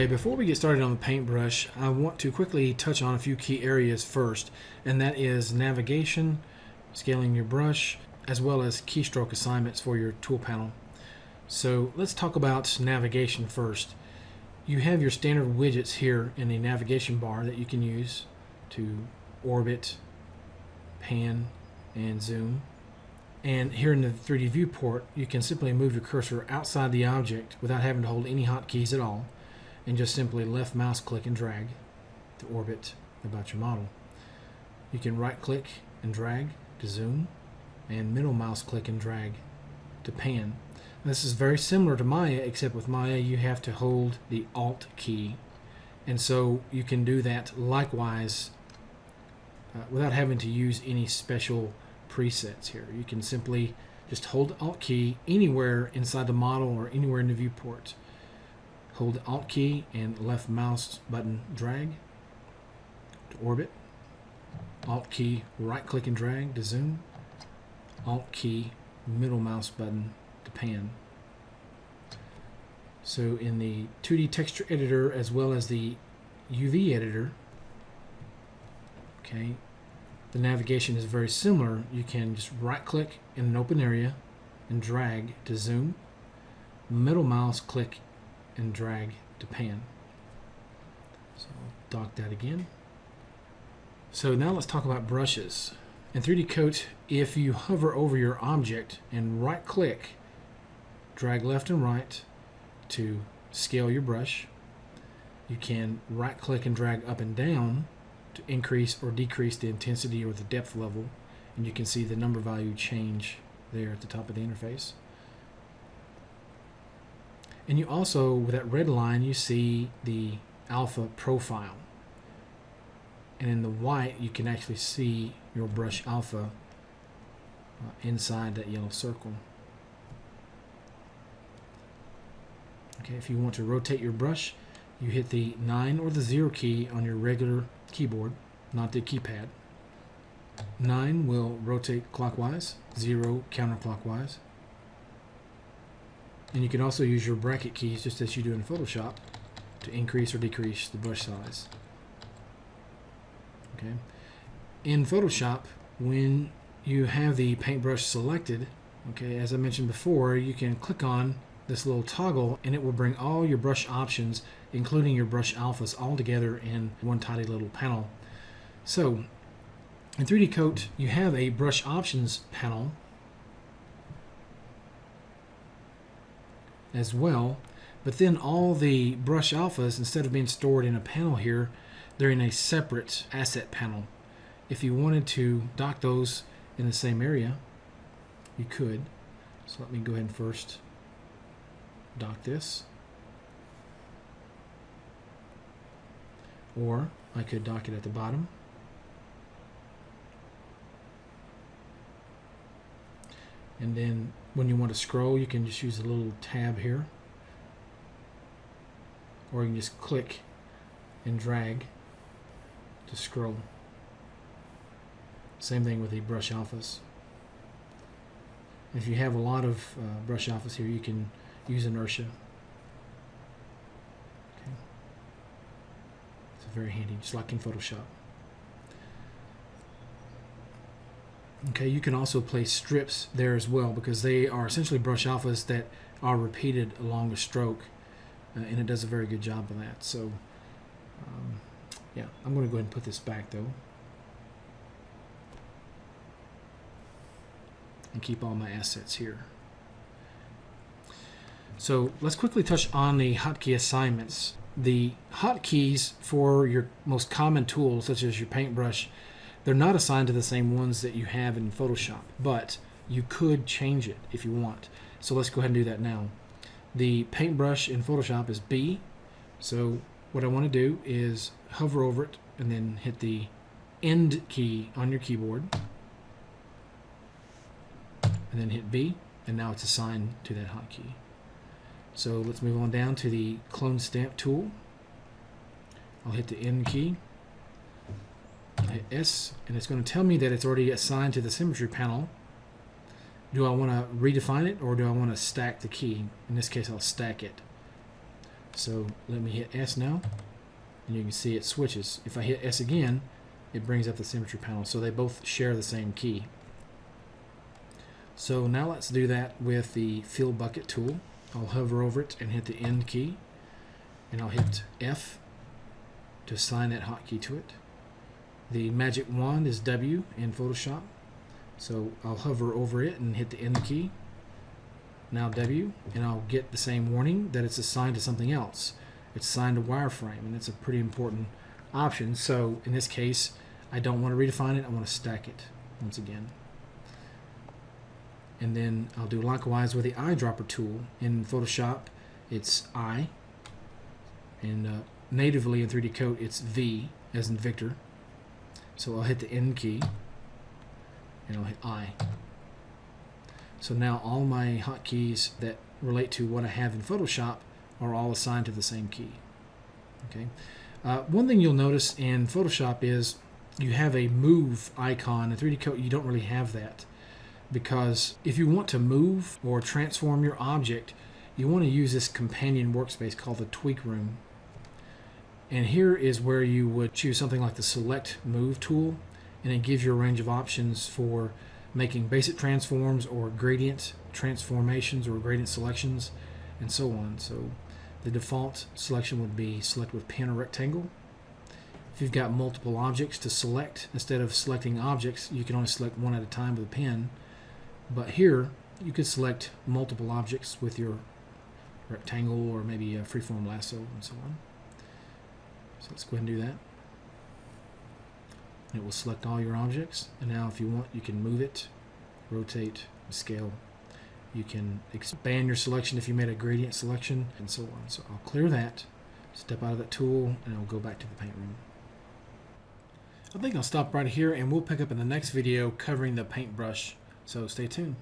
Okay, before we get started on the paintbrush, I want to quickly touch on a few key areas first, and that is navigation, scaling your brush, as well as keystroke assignments for your tool panel. So let's talk about navigation first. You have your standard widgets here in the navigation bar that you can use to orbit, pan, and zoom. And here in the 3D viewport, you can simply move your cursor outside the object without having to hold any hotkeys at all, and just simply left mouse click and drag to orbit about your model. You can right click and drag to zoom, and middle mouse click and drag to pan. This is very similar to Maya, except with Maya you have to hold the Alt key, and so you can do that likewise without having to use any special presets here. You can simply just hold the Alt key anywhere inside the model or anywhere in the viewport. Hold the Alt key and left mouse button drag to orbit. Alt key right click and drag to zoom. Alt key middle mouse button to pan. So in the 2D texture editor as well as the UV editor, okay, the navigation is very similar. You can just right click in an open area and drag to zoom. Middle mouse click and drag to pan. So I'll dock that again. So now let's talk about brushes. In 3D Coat, if you hover over your object and right click, drag left and right to scale your brush. You can right click and drag up and down to increase or decrease the intensity or the depth level, and you can see the number value change there at the top of the interface. And you also, with that red line, you see the alpha profile, and in the white you can actually see your brush alpha inside that yellow circle. Okay, if you want to rotate your brush, you hit the 9 or the 0 key on your regular keyboard, not the keypad. 9 will rotate clockwise, 0 counterclockwise. And you can also use your bracket keys just as you do in Photoshop to increase or decrease the brush size. Okay. In Photoshop, when you have the paintbrush selected, okay, as I mentioned before, you can click on this little toggle and it will bring all your brush options, including your brush alphas, all together in one tidy little panel. So in 3D Coat, you have a brush options panel as well, but then all the brush alphas, instead of being stored in a panel here, they're in a separate asset panel. If you wanted to dock those in the same area, you could. So let me go ahead and first dock this, or I could dock it at the bottom. And then when you want to scroll, you can just use a little tab here, or you can just click and drag to scroll. Same thing with the brush alphas. If you have a lot of brush alphas here, you can use inertia. Okay. It's very handy, just like in Photoshop. Okay, you can also place strips there as well, because they are essentially brush alphas that are repeated along a stroke, and it does a very good job of that. So yeah, I'm going to go ahead and put this back though, and keep all my assets here. So let's quickly touch on the hotkey assignments. The hotkeys for your most common tools, such as your paintbrush, they're not assigned to the same ones that you have in Photoshop, but you could change it if you want. So let's go ahead and do that now. The paintbrush in Photoshop is B, so what I want to do is hover over it and then hit the End key on your keyboard, and then hit B, and now it's assigned to that hotkey. So let's move on down to the Clone Stamp tool. I'll hit the End key, I'll hit S, and it's going to tell me that it's already assigned to the symmetry panel. Do I want to redefine it, or do I want to stack the key? In this case, I'll stack it. So let me hit S now, and you can see it switches. If I hit S again, it brings up the symmetry panel. So they both share the same key. So now let's do that with the fill bucket tool. I'll hover over it and hit the end key, and I'll hit F to assign that hotkey to it. The magic wand is W in Photoshop, so I'll hover over it and hit the end key, now W, and I'll get the same warning that it's assigned to something else. It's assigned to wireframe, and it's a pretty important option. So in this case, I don't want to redefine it, I want to stack it once again. And then I'll do likewise with the eyedropper tool. In Photoshop, it's I, and natively in 3D Coat, it's V, as in Victor. So I'll hit the end key, and I'll hit I. So now all my hotkeys that relate to what I have in Photoshop are all assigned to the same key. Okay. One thing you'll notice in Photoshop is you have a move icon. In 3D Coat, you don't really have that, because if you want to move or transform your object, you want to use this companion workspace called the tweak room. And here is where you would choose something like the select move tool, and it gives you a range of options for making basic transforms or gradient transformations or gradient selections and so on. So the default selection would be select with pen or rectangle. If you've got multiple objects to select, instead of selecting objects, you can only select one at a time with a pen. But here you could select multiple objects with your rectangle or maybe a freeform lasso and so on. So let's go ahead and do that. It will select all your objects, and now if you want, you can move it, rotate, scale. You can expand your selection if you made a gradient selection, and so on. So I'll clear that, step out of that tool, and I'll go back to the paint room. I think I'll stop right here, and we'll pick up in the next video covering the paintbrush. So stay tuned.